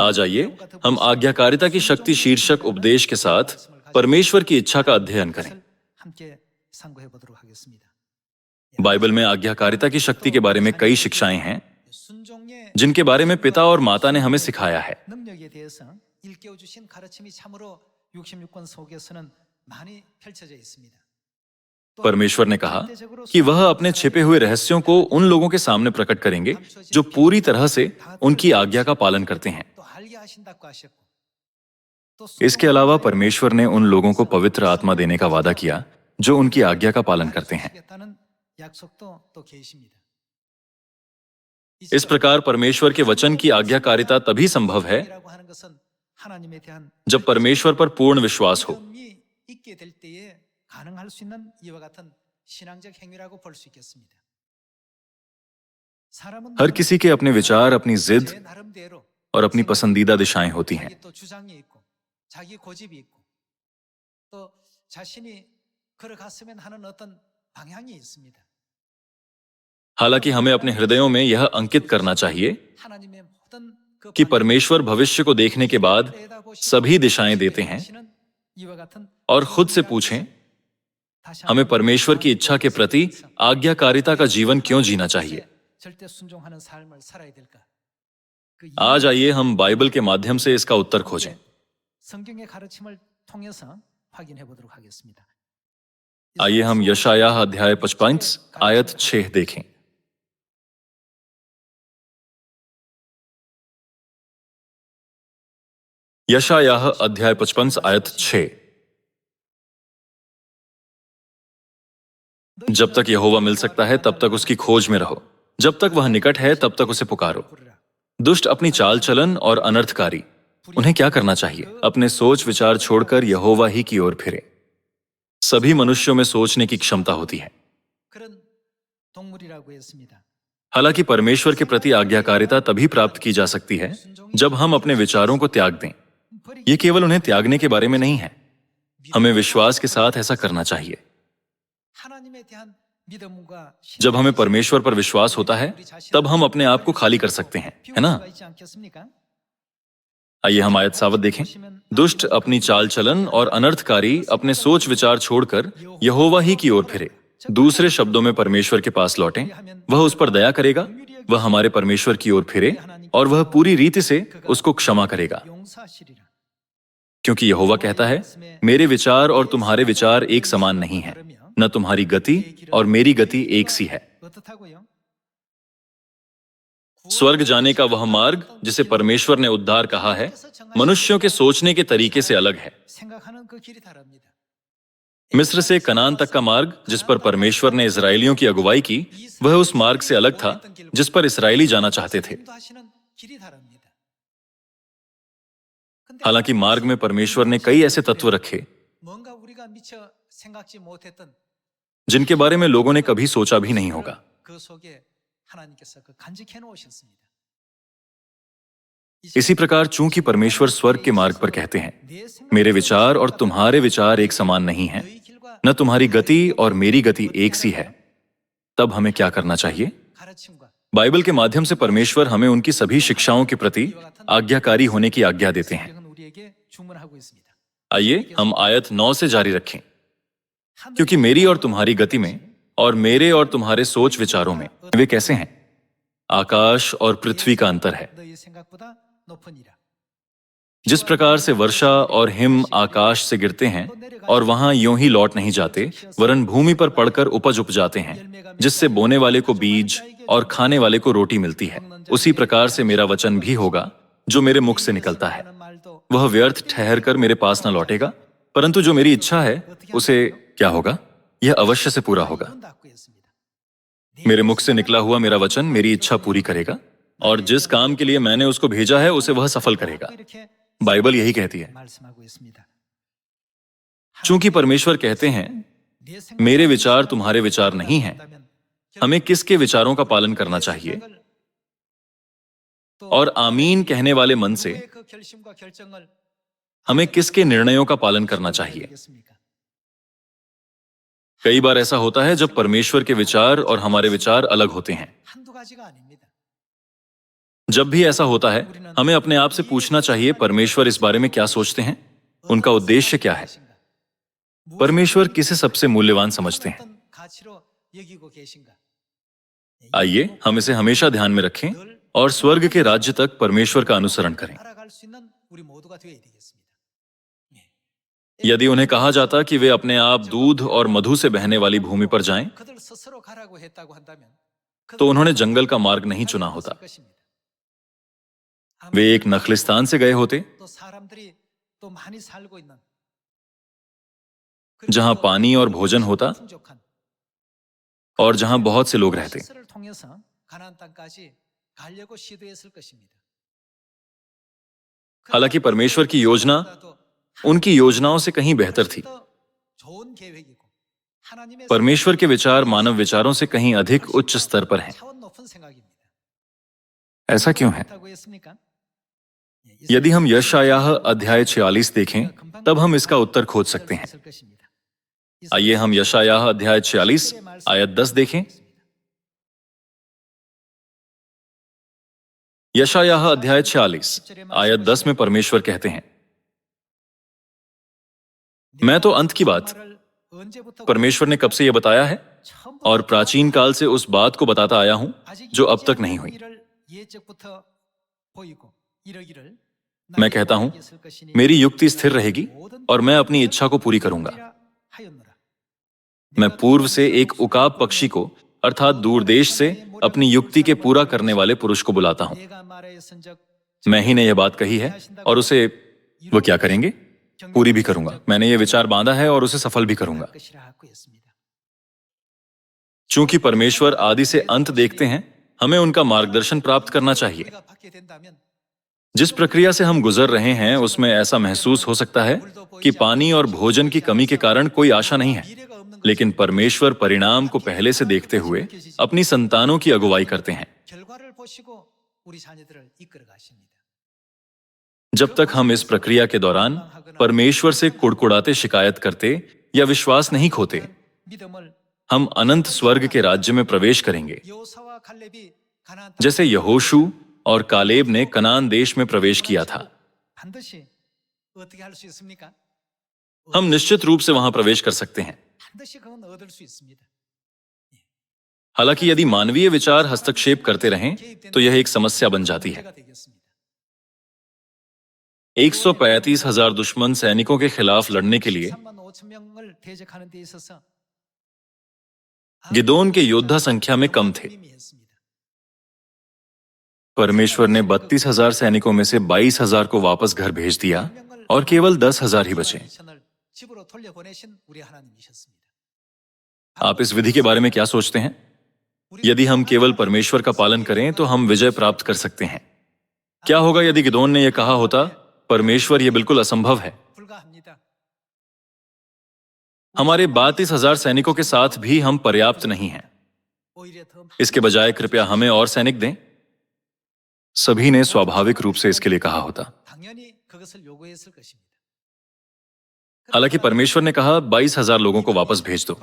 आज आइए हम आज्ञाकारिता की शक्ति शीर्षक उपदेश के साथ परमेश्वर की इच्छा का अध्ययन करें। बाइबल में आज्ञाकारिता की शक्ति के बारे में कई शिक्षाएं हैं जिनके बारे में पिता और माता ने हमें सिखाया है। परमेश्वर ने कहा कि वह अपने छिपे हुए रहस्यों को उन लोगों के सामने प्रकट करेंगे जो पूरी तरह से उनकी आज्ञा का पालन करते हैं। इसके अलावा परमेश्वर ने उन लोगों को पवित्र आत्मा देने का वादा किया जो उनकी आज्ञा का पालन करते हैं। इस प्रकार परमेश्वर के वचन की आज्ञाकारिता तभी संभव है जब परमेश्वर पर पूर्ण विश्वास हो। हर किसी के अपने विचार, अपनी जिद और अपनी पसंदीदा दिशाएं होती हैं। हालांकि हमें अपने हृदयों में यह अंकित करना चाहिए कि परमेश्वर भविष्य को देखने के बाद सभी दिशाएं देते हैं, और खुद से पूछें, हमें परमेश्वर की इच्छा के प्रति आज्ञाकारिता का जीवन क्यों जीना चाहिए। आज आइए हम बाइबल के माध्यम से इसका उत्तर खोजें। आइए हम यशायाह अध्याय 55 आयत 6 देखें। यशायाह अध्याय 55 आयत 6। जब तक यहोवा मिल सकता है तब तक उसकी खोज में रहो, जब तक वह निकट है तब तक उसे पुकारो। दुष्ट अपनी चाल चलन और अनर्थकारी, उन्हें क्या करना चाहिए? अपने सोच विचार छोड़कर यहोवा ही की ओर फिरे। सभी मनुष्यों में सोचने की क्षमता होती है। हालांकि परमेश्वर के प्रति आज्ञाकारिता तभी प्राप्त की जा सकती है जब हम अपने विचारों को त्याग दें। यह केवल उन्हें त्यागने के बारे में नहीं है, हमें विश्वास के साथ ऐसा करना चाहिए। जब हमें परमेश्वर पर विश्वास होता है तब हम अपने आप को खाली कर सकते हैं, है ना? आइए हम आयत सावत देखें। दुष्ट अपनी चाल चलन और अनर्थकारी अपने सोच विचार छोड़कर यहोवा ही की ओर फिरे। दूसरे शब्दों में परमेश्वर के पास लौटें, वह उस पर दया करेगा, वह हमारे परमेश्वर की ओर फिरे और वह पूरी रीति से उसको क्षमा करेगा। क्योंकि यहोवा कहता है, मेरे विचार और तुम्हारे विचार एक समान नहीं है, न तुम्हारी गति और मेरी गति एक सी है। स्वर्ग जाने का वह मार्ग जिसे परमेश्वर ने उद्धार कहा है, मनुष्यों के सोचने के तरीके से अलग है। मिस्र से कनान तक का मार्ग जिस पर परमेश्वर ने इस्राएलियों की अगुवाई की, वह उस मार्ग से अलग था जिस पर इस्राएली जाना चाहते थे। हालांकि मार्ग में परमेश्वर ने कई ऐसे तत्व रखे जिनके बारे में लोगों ने कभी सोचा भी नहीं होगा। इसी प्रकार चूंकि परमेश्वर स्वर्ग के मार्ग पर कहते हैं, मेरे विचार और तुम्हारे विचार एक समान नहीं हैं, न तुम्हारी गति और मेरी गति एक सी है, तब हमें क्या करना चाहिए? बाइबल के माध्यम से परमेश्वर हमें उनकी सभी शिक्षाओं के प्रति आज्ञाकारी होने की आज्ञा देते हैं। आइए हम आयत 9 से जारी रखें। क्योंकि मेरी और तुम्हारी गति में और मेरे और तुम्हारे सोच विचारों में वे कैसे हैं? आकाश और पृथ्वी का अंतर है। जिस प्रकार से वर्षा और हिम आकाश से गिरते हैं और वहां यूं ही लौट नहीं जाते, वरन भूमि पर पड़कर उपज उपजाते हैं, जिससे बोने वाले को बीज और खाने वाले को रोटी मिलती है, उसी प्रकार से मेरा वचन भी होगा जो मेरे मुख से निकलता है। वह व्यर्थ ठहर कर मेरे पास न लौटेगा, परंतु जो मेरी इच्छा है उसे क्या होगा? यह अवश्य से पूरा होगा। मेरे मुख से निकला हुआ मेरा वचन मेरी इच्छा पूरी करेगा, और जिस काम के लिए मैंने उसको भेजा है उसे वह सफल करेगा। बाइबल यही कहती है। चूंकि परमेश्वर कहते हैं, मेरे विचार तुम्हारे विचार नहीं हैं, हमें किसके विचारों का पालन करना चाहिए? और आमीन कहने वाले मन से हमें किसके निर्णयों का पालन करना चाहिए? कई बार ऐसा होता है जब परमेश्वर के विचार और हमारे विचार अलग होते हैं। जब भी ऐसा होता है, हमें अपने आप से पूछना चाहिए परमेश्वर इस बारे में क्या सोचते हैं, उनका उद्देश्य क्या है, परमेश्वर किसे सबसे मूल्यवान समझते हैं। आइए हम इसे हमेशा ध्यान में रखें और स्वर्ग के राज्य तक परमेश्वर का अनुसरण करें। यदि उन्हें कहा जाता कि वे अपने आप दूध और मधु से बहने वाली भूमि पर जाएं, तो उन्होंने जंगल का मार्ग नहीं चुना होता। वे एक नखलिस्तान से गए होते, जहां पानी और भोजन होता और जहां बहुत से लोग रहते। हालांकि परमेश्वर की योजना उनकी योजनाओं से कहीं बेहतर थी। परमेश्वर के विचार मानव विचारों से कहीं अधिक उच्च स्तर पर हैं। ऐसा क्यों है? यदि हम यशायाह अध्याय 46 देखें, तब हम इसका उत्तर खोज सकते हैं। आइए हम यशायाह अध्याय 46 आयत 10 देखें। यशायाह अध्याय 46 आयत 10 में परमेश्वर कहते हैं, मैं तो अंत की बात, परमेश्वर ने कब से यह बताया है और प्राचीन काल से उस बात को बताता आया हूं जो अब तक नहीं हुई। मैं कहता हूं, मेरी युक्ति स्थिर रहेगी और मैं अपनी इच्छा को पूरी करूंगा। मैं पूर्व से एक उकाब पक्षी को, अर्थात दूर देश से, अपनी युक्ति के पूरा करने वाले पुरुष को बुलाता हूं। मैं ही ने यह बात कही है और उसे वो क्या करेंगे, पूरी भी करूंगा। मैंने ये विचार बांधा है और उसे सफल भी करूंगा। चूंकि परमेश्वर आदि से अंत देखते हैं, हमें उनका मार्गदर्शन प्राप्त करना चाहिए। जिस प्रक्रिया से हम गुजर रहे हैं उसमें ऐसा महसूस हो सकता है कि पानी और भोजन की कमी के कारण कोई आशा नहीं है, लेकिन परमेश्वर परिणाम को पहले से देखते हुए अपनी संतानों की अगुवाई करते हैं। जब तक हम इस प्रक्रिया के दौरान परमेश्वर से कुड़कुड़ाते शिकायत करते या विश्वास नहीं खोते, हम अनंत स्वर्ग के राज्य में प्रवेश करेंगे, जैसे यहोशू और कालेब ने कनान देश में प्रवेश किया था। हम निश्चित रूप से वहां प्रवेश कर सकते हैं। हालांकि यदि मानवीय विचार हस्तक्षेप करते रहें तो यह एक समस्या बन जाती है। 135,000 दुश्मन सैनिकों के खिलाफ लड़ने के लिए गिदोन के योद्धा संख्या में कम थे। परमेश्वर ने 32,000 सैनिकों में से 22,000 को वापस घर भेज दिया और केवल 10,000 ही बचे। आप इस विधि के बारे में क्या सोचते हैं? यदि हम केवल परमेश्वर का पालन करें तो हम विजय प्राप्त कर सकते हैं। क्या होगा यदि गिदोन ने यह कहा होता, परमेश्वर, यह बिल्कुल असंभव है, हमारे 32,000 सैनिकों के साथ भी हम पर्याप्त नहीं हैं। इसके बजाय कृपया हमें और सैनिक दें। सभी ने स्वाभाविक रूप से इसके लिए कहा होता। हालांकि परमेश्वर ने कहा 22,000 लोगों को वापस भेज दो।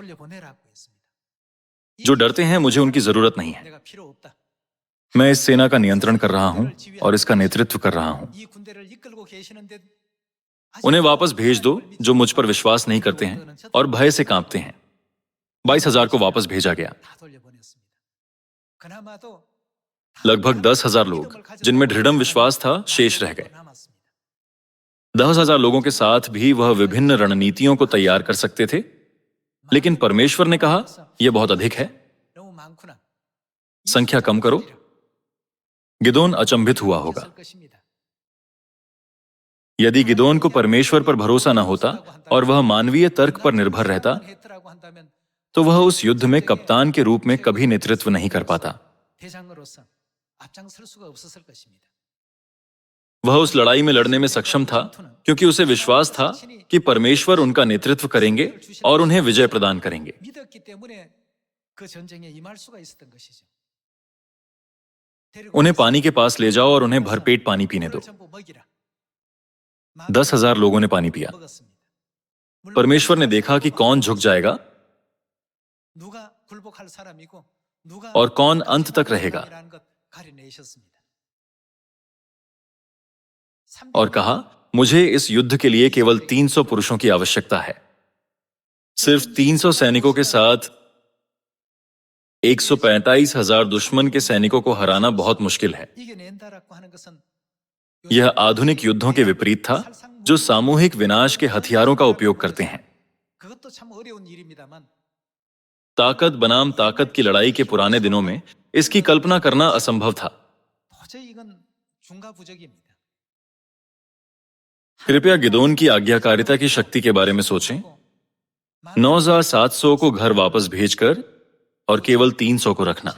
जो डरते हैं, मुझे उनकी जरूरत नहीं है। मैं इस सेना का नियंत्रण कर रहा हूं और इसका नेतृत्व कर रहा हूं। उन्हें वापस भेज दो जो मुझ पर विश्वास नहीं करते हैं और भय से कांपते हैं। 22,000 को वापस भेजा गया। लगभग 10,000 लोग जिनमें दृढ़ विश्वास था शेष रह गए। 10,000 लोगों के साथ भी वह विभिन्न रणनीतियों को तैयार कर सकते थे, लेकिन परमेश्वर ने कहा यह बहुत अधिक है, संख्या कम करो। गिदोन अचंभित हुआ होगा। यदि गिदोन को परमेश्वर पर भरोसा न होता और वह मानवीय तर्क पर निर्भर रहता, तो वह उस युद्ध में कप्तान के रूप में कभी नेतृत्व नहीं कर पाता। वह उस लड़ाई में लड़ने में सक्षम था क्योंकि उसे विश्वास था कि परमेश्वर उनका नेतृत्व करेंगे और उन्हें विजय प्रदान करेंगे। उन्हें पानी के पास ले जाओ और उन्हें भरपेट पानी पीने दो। 10,000 लोगों ने पानी पिया। परमेश्वर ने देखा कि कौन झुक जाएगा और कौन अंत तक रहेगा। और कहा, मुझे इस युद्ध के लिए केवल 300 पुरुषों की आवश्यकता है। सिर्फ 300 सैनिकों के साथ 145,000 दुश्मन के सैनिकों को हराना बहुत मुश्किल है। यह आधुनिक युद्धों के विपरीत था, जो सामूहिक विनाश के हथियारों का उपयोग करते हैं। ताकत बनाम ताकत की लड़ाई के पुराने दिनों में इसकी कल्पना करना असंभव था। कृपया गिदोन की आज्ञाकारिता की शक्ति के बारे में सोचें। 9,700 को घर वापस भेजकर और केवल 300 को रखना।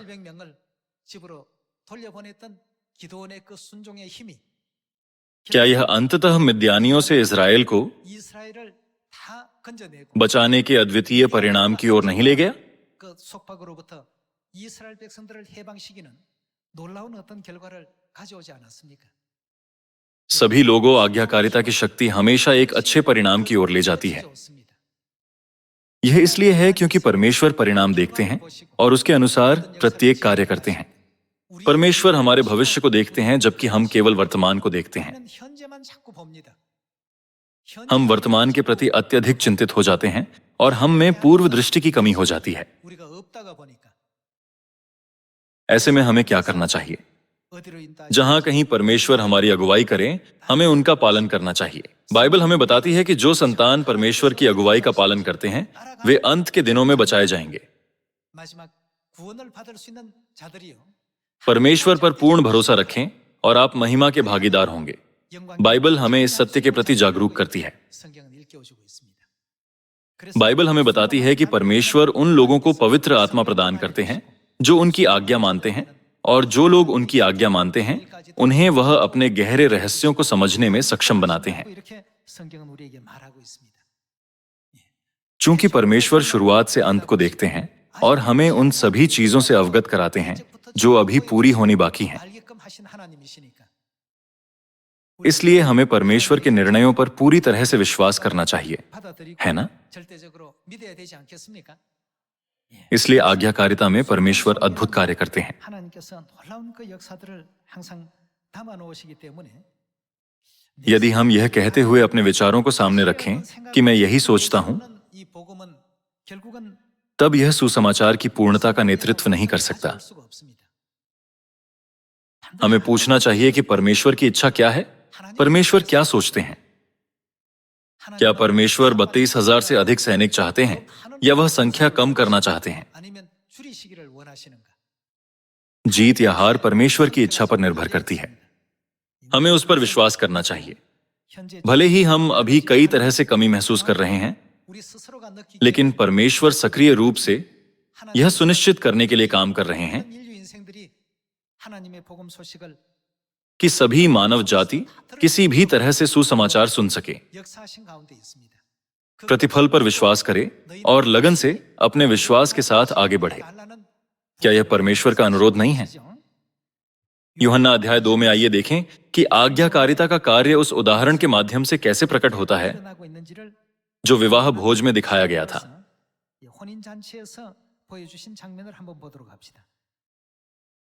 क्या यह अंततः मिद्यानियों से इज़राइल को बचाने के अद्वितीय परिणाम की ओर नहीं ले गया? सभी लोगों आज्ञाकारिता की शक्ति हमेशा एक अच्छे परिणाम की ओर ले जाती है। यह इसलिए है क्योंकि परमेश्वर परिणाम देखते हैं और उसके अनुसार प्रत्येक कार्य करते हैं। परमेश्वर हमारे भविष्य को देखते हैं, जबकि हम केवल वर्तमान को देखते हैं। हम वर्तमान के प्रति अत्यधिक चिंतित हो जाते हैं और हम में पूर्व दृष्टि की कमी हो जाती है। ऐसे में हमें क्या करना चाहिए? जहां कहीं परमेश्वर हमारी अगुवाई करें, हमें उनका पालन करना चाहिए। बाइबल हमें बताती है कि जो संतान परमेश्वर की अगुवाई का पालन करते हैं, वे अंत के दिनों में बचाए जाएंगे। परमेश्वर पर पूर्ण भरोसा रखें और आप महिमा के भागीदार होंगे। बाइबल हमें इस सत्य के प्रति जागरूक करती है। बाइबल हमें बताती है कि परमेश्वर उन लोगों को पवित्र आत्मा प्रदान करते हैं जो उनकी आज्ञा मानते हैं, और जो लोग उनकी आज्ञा मानते हैं, उन्हें वह अपने गहरे रहस्यों को समझने में सक्षम बनाते हैं। चूंकि परमेश्वर शुरुआत से अंत को देखते हैं और हमें उन सभी चीजों से अवगत कराते हैं जो अभी पूरी होनी बाकी हैं, इसलिए हमें परमेश्वर के निर्णयों पर पूरी तरह से विश्वास करना चाहिए, है ना? इसलिए आज्ञाकारिता में परमेश्वर अद्भुत कार्य करते हैं। यदि हम यह कहते हुए अपने विचारों को सामने रखें कि मैं यही सोचता हूं, तब यह सुसमाचार की पूर्णता का नेतृत्व नहीं कर सकता। हमें पूछना चाहिए कि परमेश्वर की इच्छा क्या है? परमेश्वर क्या सोचते हैं? क्या परमेश्वर 32,000 से अधिक सैनिक चाहते हैं या वह संख्या कम करना चाहते हैं? जीत या हार परमेश्वर की इच्छा पर निर्भर करती है। हमें उस पर विश्वास करना चाहिए। भले ही हम अभी कई तरह से कमी महसूस कर रहे हैं, लेकिन परमेश्वर सक्रिय रूप से यह सुनिश्चित करने के लिए काम कर रहे हैं कि सभी मानव जाति किसी भी तरह से सुसमाचार सुन सके। प्रतिफल पर विश्वास करे और लगन से अपने विश्वास के साथ आगे बढ़े। क्या यह परमेश्वर का अनुरोध नहीं है? यूहन्ना अध्याय 2 में आइए देखें कि आज्ञाकारिता का कार्य उस उदाहरण के माध्यम से कैसे प्रकट होता है जो विवाह भोज में दिखाया गया था।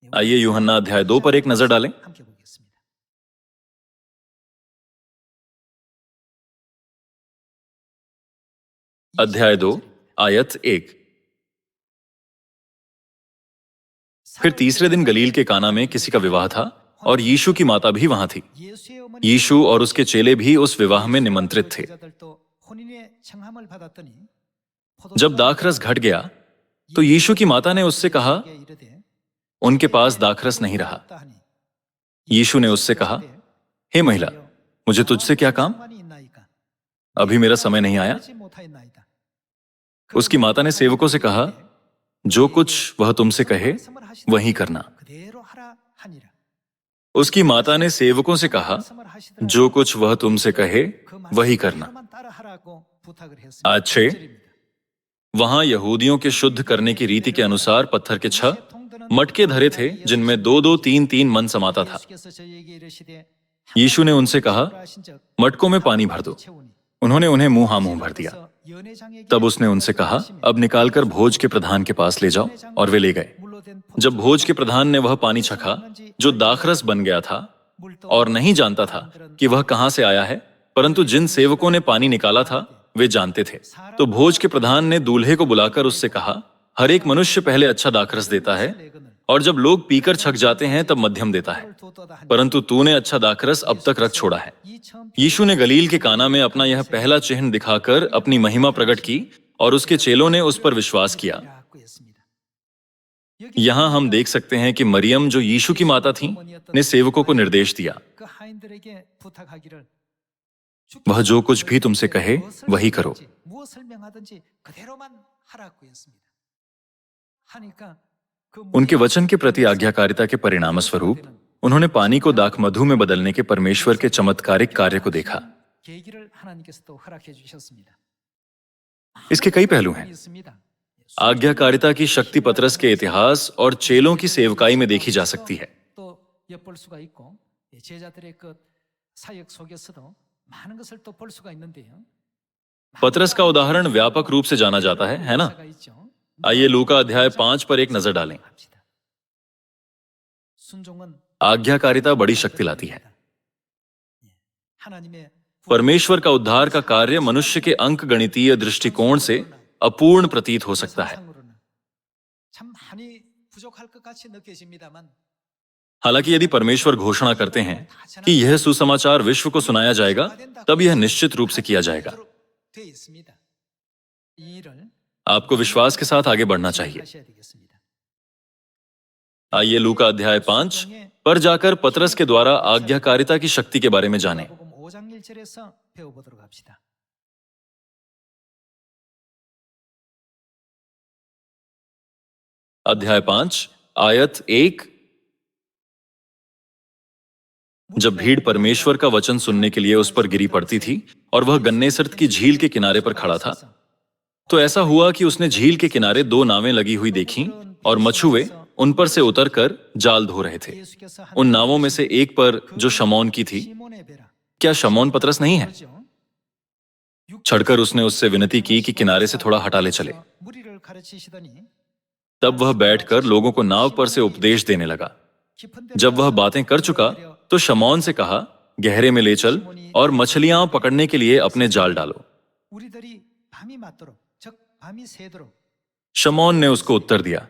आइए यूहन्ना अध्याय 2 पर एक नजर डालें। अध्याय 2 आयत 1। फिर तीसरे दिन गलील के काना में किसी का विवाह था और यीशु की माता भी वहां थी। यीशु और उसके चेले भी उस विवाह में निमंत्रित थे। जब दाखरस घट गया तो यीशु की माता ने उससे कहा, उनके पास दाखरस नहीं रहा। यीशु ने उससे कहा, हे महिला, मुझे तुझसे क्या काम? अभी मेरा समय नहीं आया। उसकी माता ने सेवकों से कहा, जो कुछ वह तुमसे कहे वही करना। उसकी माता ने सेवकों से कहा, जो कुछ वह तुमसे कहे वही करना। आज 6 वहां यहूदियों के शुद्ध करने की रीति के अनुसार पत्थर के 6 मटके धरे थे, जिनमें 2-2, 3-3 मन समाता था। यीशु ने उनसे कहा, मटकों में पानी भर दो। उन्होंने उन्हें मुंह भर दिया। तब उसने उनसे कहा, अब निकालकर भोज के प्रधान के पास ले जाओ, और वे ले गए। जब भोज के प्रधान ने वह पानी चखा जो दाखरस बन गया था, और नहीं जानता था कि वह कहां से आया है, परंतु जिन सेवकों ने पानी निकाला था वे जानते थे। तो भोज के प्रधान ने दूल्हे को बुलाकर उससे कहा, हर एक मनुष्य पहले अच्छा दाखरस देता है और जब लोग पीकर छक जाते हैं तब मध्यम देता है, परंतु तूने अच्छा दाखरस अब तक रख छोड़ा है। यीशु ने गलील के काना में अपना यह पहला चिन्ह दिखाकर अपनी महिमा प्रकट की और उसके चेलों ने उस पर विश्वास किया। यहां हम देख सकते हैं कि मरियम, जो यीशु की माता थी, ने सेवकों को निर्देश दिया, वह जो कुछ भी तुमसे कहे वही करो। उनके वचन के प्रति आज्ञाकारिता के परिणाम स्वरूप उन्होंने पानी को दाखमधु में बदलने के परमेश्वर के चमत्कारिक कार्य को देखा। इसके कई पहलू हैं। आज्ञाकारिता की शक्ति पतरस के इतिहास और चेलों की सेवकाई में देखी जा सकती है। पतरस का उदाहरण व्यापक रूप से जाना जाता है ना? आइए लूका अध्याय 5 पर एक नजर डालें। आज्ञाकारिता बड़ी शक्ति लाती है। परमेश्वर का उद्धार का कार्य मनुष्य के अंकगणितीय दृष्टिकोण से अपूर्ण प्रतीत हो सकता है। हालांकि यदि परमेश्वर घोषणा करते हैं कि यह सुसमाचार विश्व को सुनाया जाएगा, तब यह निश्चित रूप से किया जाएगा। आपको विश्वास के साथ आगे बढ़ना चाहिए। आइए लूका अध्याय 5 पर जाकर पतरस के द्वारा आज्ञाकारिता की शक्ति के बारे में जानें। अध्याय 5 आयत 1। जब भीड़ परमेश्वर का वचन सुनने के लिए उस पर गिरी पड़ती थी और वह गन्नेसरत की झील के किनारे पर खड़ा था, तो ऐसा हुआ कि उसने झील के किनारे 2 नावें लगी हुई देखीं और मछुए उन पर से उतरकर जाल धो रहे थे। उन नावों में से एक पर जो शमौन की थी, क्या शमौन पतरस नहीं है? चढ़कर उसने उससे विनती की कि किनारे से थोड़ा हटा ले चले। तब वह बैठकर लोगों को नाव पर से उपदेश देने लगा। जब वह बातें कर चुका तो शमौन से कहा, गहरे में ले चल और मछलियां पकड़ने के लिए अपने जाल डालो। शमौन ने उसको उत्तर दिया,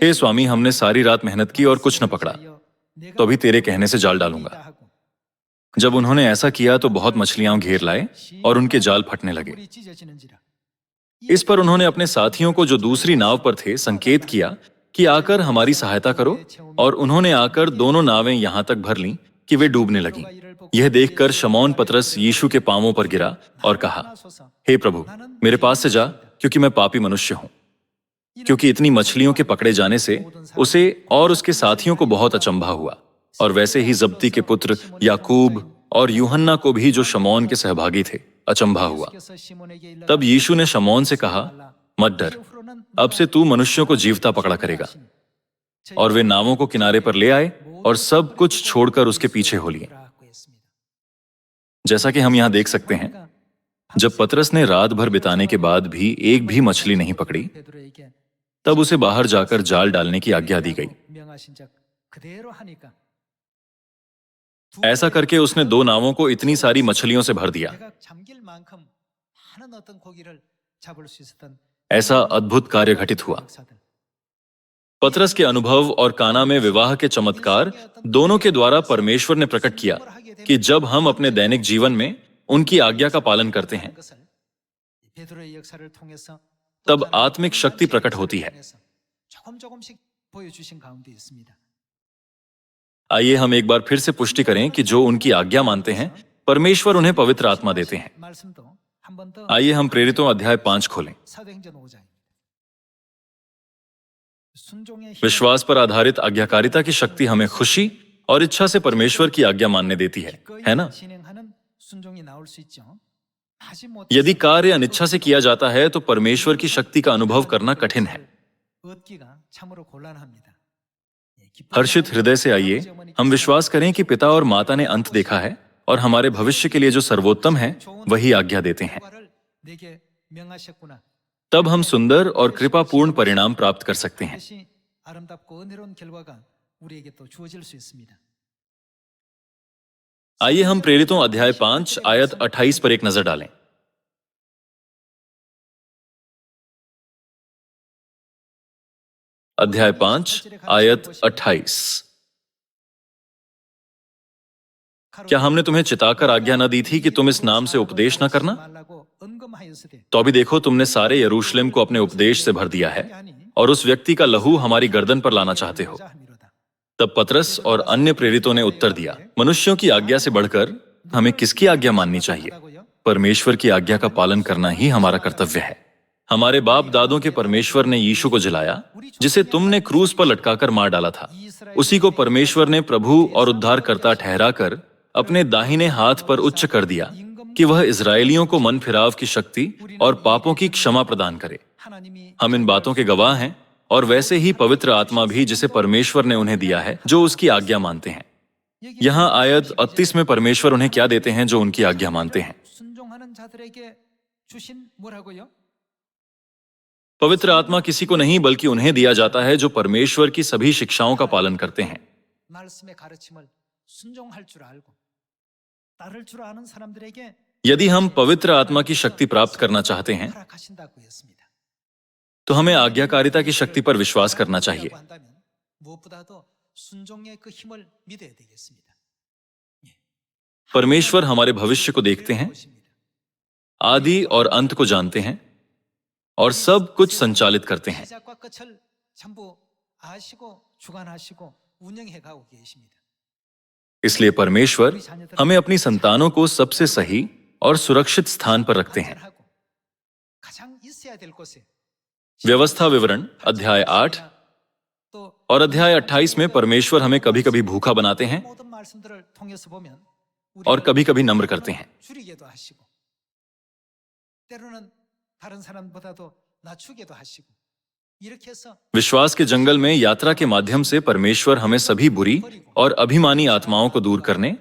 हे स्वामी, हमने सारी रात मेहनत की और कुछ न पकड़ा, तो अभी तेरे कहने से जाल डालूंगा। जब उन्होंने ऐसा किया तो बहुत मछलियां घेर लाए और उनके जाल फटने लगे। इस पर उन्होंने अपने साथियों को जो दूसरी नाव पर थे संकेत किया कि आकर हमारी सहायता करो, और उन्होंने आकर दोनों नावें यहां तक भर लीं कि वे डूबने लगीं। यह देखकर शमौन पतरस यीशु के पांवों पर गिरा और कहा, हे प्रभु, मेरे पास से जा, क्योंकि मैं पापी मनुष्य हूं। क्योंकि इतनी मछलियों के पकड़े जाने से उसे और उसके साथियों को बहुत अचंभा हुआ, और वैसे ही जब्दी के पुत्र याकूब और यूहन्ना को भी, जो शमौन के सहभागी थे, अचंभा हुआ। तब यीशु ने शमौन से कहा, मत डर, अब से तू मनुष्यों को जीवता पकड़ा करेगा। और वे नावों को किनारे पर ले आए और सब कुछ छोड़कर उसके पीछे हो लिए। जैसा कि हम यहां देख सकते हैं, जब पतरस ने रात भर बिताने के बाद भी एक भी मछली नहीं पकड़ी, तब उसे बाहर जाकर जाल डालने की आज्ञा दी गई। ऐसा करके उसने 2 नावों को इतनी सारी मछलियों से भर दिया। ऐसा अद्भुत कार्य घटित हुआ। पतरस के अनुभव और काना में विवाह के चमत्कार दोनों के द्वारा परमेश्वर ने प्रकट किया कि जब हम अपने दैनिक जीवन में उनकी आज्ञा का पालन करते हैं, तब आत्मिक शक्ति प्रकट होती है। आइए हम एक बार फिर से पुष्टि करें कि जो उनकी आज्ञा मानते हैं, परमेश्वर उन्हें पवित्र आत्मा देते हैं। आइए हम प्रेरितों अध्याय 5 खोलें। विश्वास पर आधारित आज्ञाकारिता की शक्ति हमें खुशी और इच्छा से परमेश्वर की आज्ञा मानने देती है ना? यदि कार्य अनिच्छा से किया जाता है तो परमेश्वर की शक्ति का अनुभव करना कठिन है। हर्षित हृदय से आइए हम विश्वास करें कि पिता और माता ने अंत देखा है और हमारे भविष्य के लिए जो सर्वोत्तम है वही आज्ञा देते हैं। तब हम सुंदर और कृपापूर्ण परिणाम प्राप्त कर सकते हैं। आइए हम प्रेरितों अध्याय 5 आयत 28 पर एक नजर डालें। अध्याय 5 आयत 28। क्या हमने तुम्हें चिताकर आज्ञा न दी थी कि तुम इस नाम से उपदेश न करना? तो अभी देखो, तुमने सारे यरूशलेम को अपने उपदेश से भर दिया है और उस व्यक्ति का लहू हमारी गर्दन पर लाना चाहते हो। तब पतरस और अन्य प्रेरितों ने उत्तर दिया, मनुष्यों की आज्ञा से बढ़कर हमें किसकी आज्ञा माननी चाहिए? परमेश्वर की आज्ञा का पालन करना ही हमारा कर्तव्य है। हमारे बाप दादों के परमेश्वर ने यीशु को जिलाया, जिसे तुमने क्रूस पर लटकाकर मार डाला था। उसी को परमेश्वर ने प्रभु और उद्धारकर्ता ठहराकर अपने दाहिने हाथ पर उच्च कर दिया कि वह इजरायलियों को मन फिराव की शक्ति और पापों की क्षमा प्रदान करे। हम इन बातों के गवाह हैं, और वैसे ही पवित्र आत्मा भी जिसे परमेश्वर ने उन्हें दिया है जो उसकी आज्ञा मानते हैं। यहाँ आयत 38 में परमेश्वर उन्हें क्या देते हैं जो उनकी आज्ञा मानते हैं? पवित्र आत्मा किसी को नहीं बल्कि उन्हें दिया जाता है जो परमेश्वर की सभी शिक्षाओं का पालन करते हैं। यदि हम पवित्र आत्मा की शक्ति प्राप्त करना चाहते हैं तो हमें आज्ञाकारिता की शक्ति पर विश्वास करना चाहिए। परमेश्वर हमारे भविष्य को देखते हैं, आदि और अंत को जानते हैं और सब कुछ संचालित करते हैं। इसलिए परमेश्वर हमें अपनी संतानों को सबसे सही और सुरक्षित स्थान पर रखते हैं। व्यवस्था विवरण अध्याय 8 और अध्याय 28 में परमेश्वर हमें कभी कभी भूखा बनाते हैं और कभी कभी नम्र करते हैं। विश्वास के जंगल में यात्रा के माध्यम से परमेश्वर हमें सभी बुरी और अभिमानी आत्माओं को दूर करने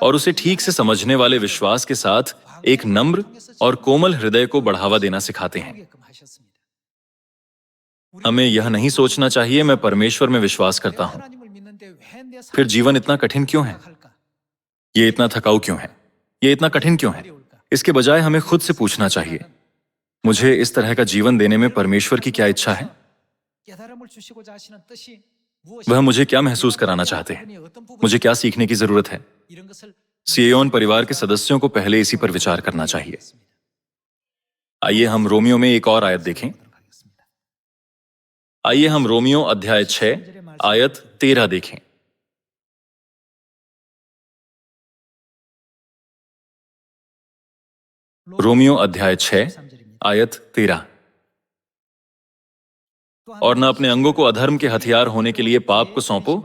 और उसे ठीक से समझने वाले विश्वास के साथ एक नम्र और कोमल हृदय को बढ़ावा देना सिखाते हैं। हमें यह नहीं सोचना चाहिए, मैं परमेश्वर में विश्वास करता हूं, फिर जीवन इतना कठिन क्यों है? ये इतना थकाऊ क्यों है? ये इतना कठिन क्यों है? इसके बजाय हमें खुद से पूछना चाहिए, मुझे इस तरह का जीवन देने में परमेश्वर की क्या इच्छा है? वह मुझे क्या महसूस कराना चाहते हैं? मुझे क्या सीखने की जरूरत है? सियोन परिवार के सदस्यों को पहले इसी पर विचार करना चाहिए। आइए हम रोमियो में एक और आयत देखें। आइए हम रोमियो अध्याय 6 आयत 13 देखें। रोमियो अध्याय 6 आयत 13। और न अपने अंगों को अधर्म के हथियार होने के लिए पाप को सौंपो,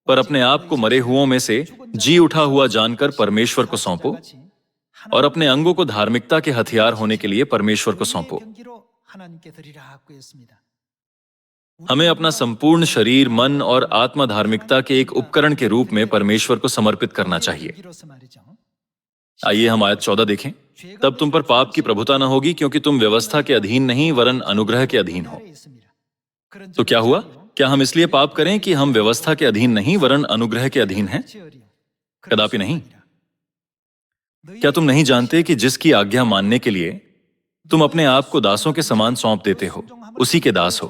पर अपने आप को मरे हुओं में से जी उठा हुआ जानकर परमेश्वर को सौंपो, और अपने अंगों को धार्मिकता के हथियार होने के लिए परमेश्वर को सौंपो। हमें अपना संपूर्ण शरीर, मन और आत्मा धार्मिकता के एक उपकरण के रूप में परमेश्वर को समर्पित करना चाहिए। आइए हम आयत 14 देखें। तब तुम पर पाप की प्रभुता न होगी, क्योंकि तुम व्यवस्था के अधीन नहीं वरन अनुग्रह के अधीन हो। तो क्या हुआ? क्या हम इसलिए पाप करें कि हम व्यवस्था के अधीन नहीं वरन अनुग्रह के अधीन हैं? कदापि नहीं। क्या तुम नहीं जानते कि जिसकी आज्ञा मानने के लिए तुम अपने आप को दासों के समान सौंप देते हो, उसी के दास हो।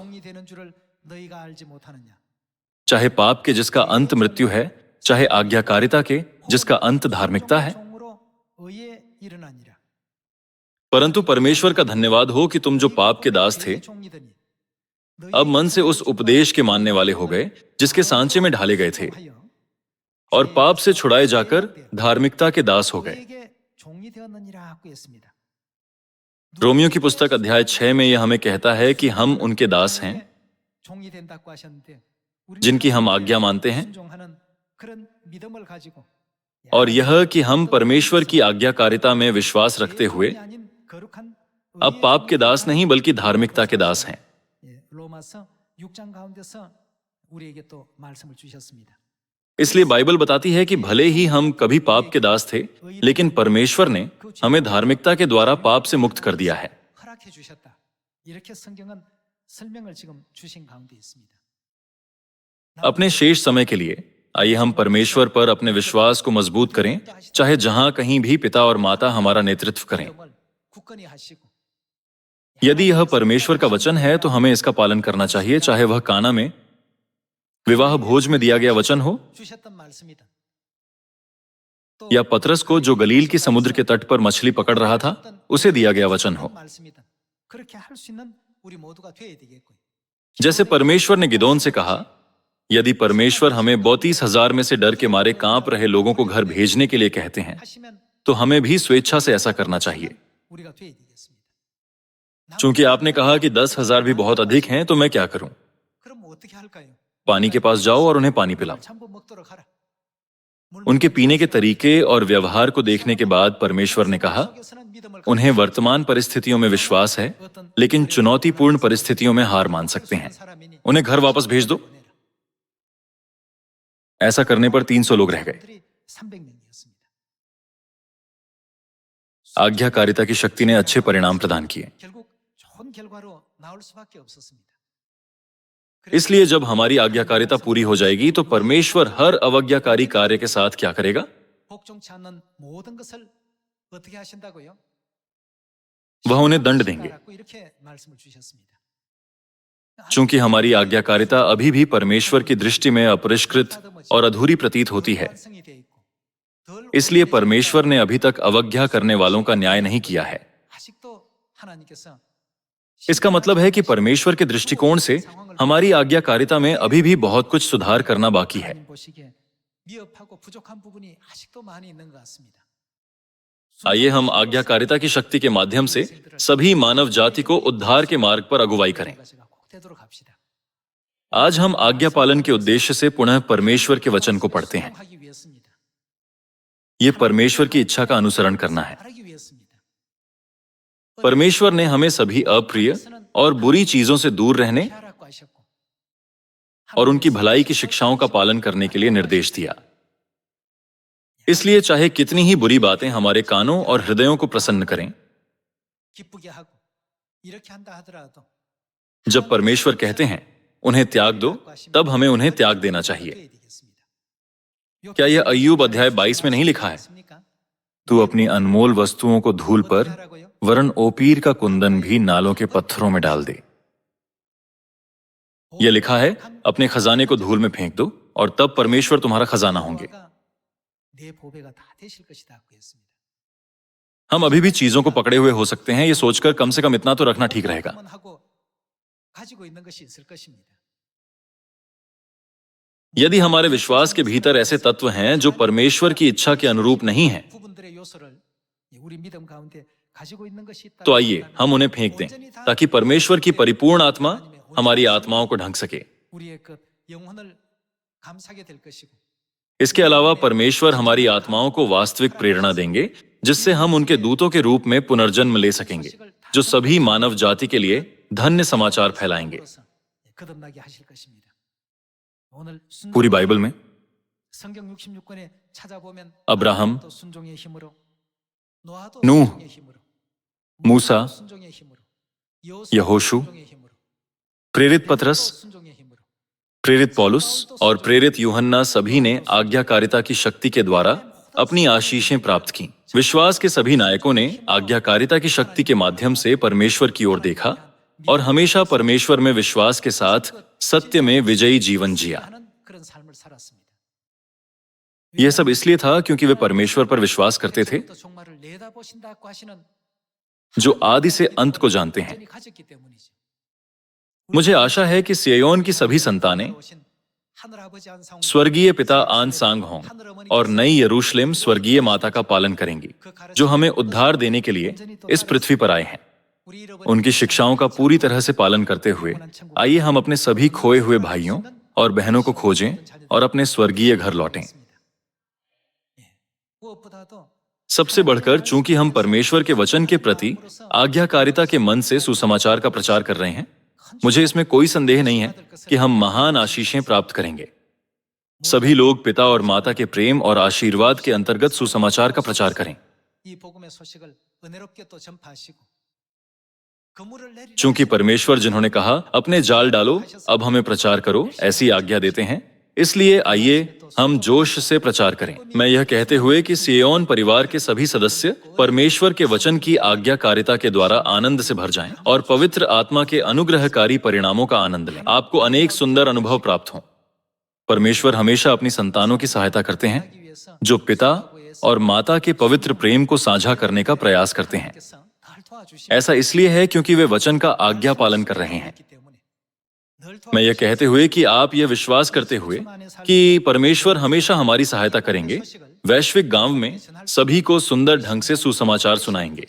चाहे पाप के जिसका अंत मृत्यु है, चाहे आज्ञाकारिता के जिसका अंत धार्मिकता है। परंतु परमेश्वर का धन्यवाद हो कि तुम जो पाप के दास थे, अब मन से उस उपदेश के मानने वाले हो गए जिसके सांचे में ढाले गए थे, और पाप से छुड़ाए जाकर धार्मिकता के दास हो गए। रोमियो की पुस्तक अध्याय 6 में यह हमें कहता है कि हम उनके दास हैं जिनकी हम आज्ञा मानते हैं, और यह कि हम परमेश्वर की आज्ञाकारिता में विश्वास रखते हुए अब पाप के दास नहीं बल्कि धार्मिकता के दास हैं। इसलिए बाइबल बताती है कि भले ही हम कभी पाप के दास थे, लेकिन परमेश्वर ने हमें धार्मिकता के द्वारा पाप से मुक्त कर दिया है। अपने शेष समय के लिए आइए हम परमेश्वर पर अपने विश्वास को मजबूत करें, चाहे जहां कहीं भी पिता और माता हमारा नेतृत्व करें। यदि यह परमेश्वर का वचन है तो हमें इसका पालन करना चाहिए, चाहे वह काना में विवाह भोज में दिया गया वचन हो, या पतरस को जो गलील के समुद्र के तट पर मछली पकड़ रहा था उसे दिया गया वचन हो। जैसे परमेश्वर ने गिदोन से कहा, यदि परमेश्वर हमें 32,000 में से डर के मारे कांप रहे लोगों को घर भेजने के लिए कहते हैं, तो हमें भी स्वेच्छा से ऐसा करना चाहिए। चूंकि आपने कहा कि 10,000 भी बहुत अधिक हैं, तो मैं क्या करूं? पानी के पास जाओ और उन्हें पानी पिलाओ। उनके पीने के तरीके और व्यवहार को देखने के बाद परमेश्वर ने कहा, उन्हें वर्तमान परिस्थितियों में विश्वास है, लेकिन चुनौतीपूर्ण परिस्थितियों में हार मान सकते हैं। उन्हें घर वापस भेज दो। ऐसा करने पर 300 लोग रह गए। आज्ञाकारिता की शक्ति ने अच्छे परिणाम प्रदान किए। इसलिए जब हमारी आज्ञाकारिता पूरी हो जाएगी तो परमेश्वर हर अवज्ञाकारी कार्य के साथ क्या करेगा? वह उन्हें दंड देंगे। चूंकि हमारी आज्ञाकारिता अभी भी परमेश्वर की दृष्टि में अपरिष्कृत और अधूरी प्रतीत होती है, इसलिए परमेश्वर ने अभी तक अवज्ञा करने वालों का न्याय नहीं किया है। इसका मतलब है कि परमेश्वर के दृष्टिकोण से हमारी आज्ञाकारिता में अभी भी बहुत कुछ सुधार करना बाकी है। आइए हम आज्ञाकारिता की शक्ति के माध्यम से सभी मानव जाति को उद्धार के मार्ग पर अगुवाई करें। आज हम आज्ञा पालन के उद्देश्य से पुनः परमेश्वर के वचन को पढ़ते हैं। यह परमेश्वर की इच्छा का अनुसरण करना है। परमेश्वर ने हमें सभी अप्रिय और बुरी चीजों से दूर रहने और उनकी भलाई की शिक्षाओं का पालन करने के लिए निर्देश दिया। इसलिए चाहे कितनी ही बुरी बातें हमारे कानों और हृदयों को प्रसन्न करें, जब परमेश्वर कहते हैं उन्हें त्याग दो, तब हमें उन्हें त्याग देना चाहिए। क्या यह अय्यूब अध्याय 22 में नहीं लिखा है? तू अपनी अनमोल वस्तुओं को धूल पर, वरन ओपीर का कुंदन भी नालों के पत्थरों में डाल दे। यह लिखा है, अपने खजाने को धूल में फेंक दो और तब परमेश्वर तुम्हारा खजाना होंगे। हम अभी भी चीजों को पकड़े हुए हो सकते हैं, यह सोचकर कम से कम इतना तो रखना ठीक रहेगा। यदि हमारे विश्वास के भीतर ऐसे तत्व हैं जो परमेश्वर की इच्छा के अनुरूप नहीं हैं, तो आइए हम उन्हें फेंक दें, ताकि परमेश्वर की परिपूर्ण आत्मा हमारी आत्माओं को ढंक सके। इसके अलावा परमेश्वर हमारी आत्माओं को वास्तविक प्रेरणा देंगे, जिससे हम उनके दूतों के रूप में पुनर्जन्म ले सकेंगे, जो सभी मानव जाति के लिए धन्य समाचार फैलाएंगे। पूरी बाइबल में अब्राहम, नूह, मूसा, यहोशू, प्रेरित पतरस, प्रेरित पौलुस और प्रेरित यूहन्ना सभी ने आज्ञाकारिता की शक्ति के द्वारा अपनी आशीषें प्राप्त की। विश्वास के सभी नायकों ने आज्ञाकारिता की शक्ति के माध्यम से परमेश्वर की ओर देखा और हमेशा परमेश्वर में विश्वास के साथ सत्य में विजयी जीवन जिया। यह सब इसलिए था क्योंकि वे परमेश्वर पर विश्वास करते थे, जो आदि से अंत को जानते हैं। मुझे आशा है कि सिय्योन की सभी संतानें स्वर्गीय पिता आन सांग होंग और नई यरूशलेम स्वर्गीय माता का पालन करेंगी, जो हमें उद्धार देने के लिए इस पृथ्वी पर आए हैं। उनकी शिक्षाओं का पूरी तरह से पालन करते हुए आइए हम अपने सभी खोए हुए भाइयों और बहनों को खोजें और अपने स्वर्गीय घर लौटें। सबसे बढ़कर, चूंकि हम परमेश्वर के वचन के प्रति आज्ञाकारिता के मन से सुसमाचार का प्रचार कर रहे हैं, मुझे इसमें कोई संदेह नहीं है कि हम महान आशीषें प्राप्त करेंगे। सभी लोग पिता और माता के प्रेम और आशीर्वाद के अंतर्गत सुसमाचार का प्रचार करें। चूंकि परमेश्वर जिन्होंने कहा अपने जाल डालो, अब हमें प्रचार करो, ऐसी आज्ञा देते हैं, इसलिए आइए हम जोश से प्रचार करें। मैं यह कहते हुए कि सियोन परिवार के सभी सदस्य परमेश्वर के वचन की आज्ञाकारिता के द्वारा आनंद से भर जाएं और पवित्र आत्मा के अनुग्रहकारी परिणामों का आनंद लें। आपको अनेक सुंदर अनुभव प्राप्त हों। परमेश्वर हमेशा अपनी संतानों की सहायता करते हैं जो पिता और माता के पवित्र प्रेम को साझा करने का प्रयास करते हैं। ऐसा इसलिए है क्योंकि वे वचन का आज्ञा पालन कर रहे हैं। मैं यह कहते हुए कि आप यह विश्वास करते हुए कि परमेश्वर हमेशा हमारी सहायता करेंगे, वैश्विक गांव में सभी को सुंदर ढंग से सुसमाचार सुनाएंगे।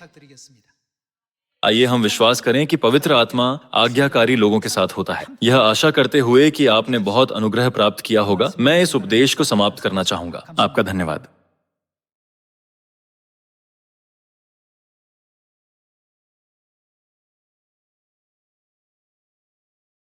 आइए हम विश्वास करें कि पवित्र आत्मा आज्ञाकारी लोगों के साथ होता है। यह आशा करते हुए कि आपने बहुत अनुग्रह प्राप्त किया होगा, मैं इस उपदेश को समाप्त करना चाहूंगा। आपका धन्यवाद।